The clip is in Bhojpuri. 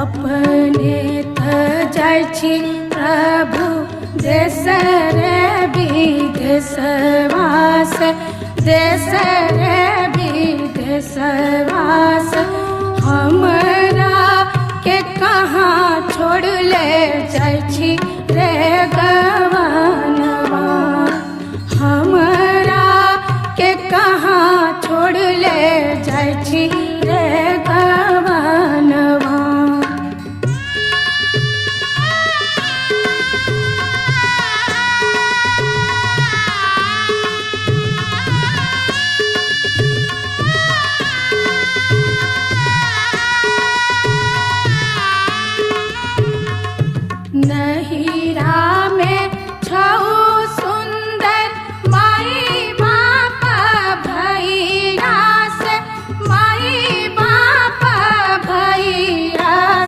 अपने त जायछि प्रभु देश रे विदेशवास, देश रे विदेशवास। हमरा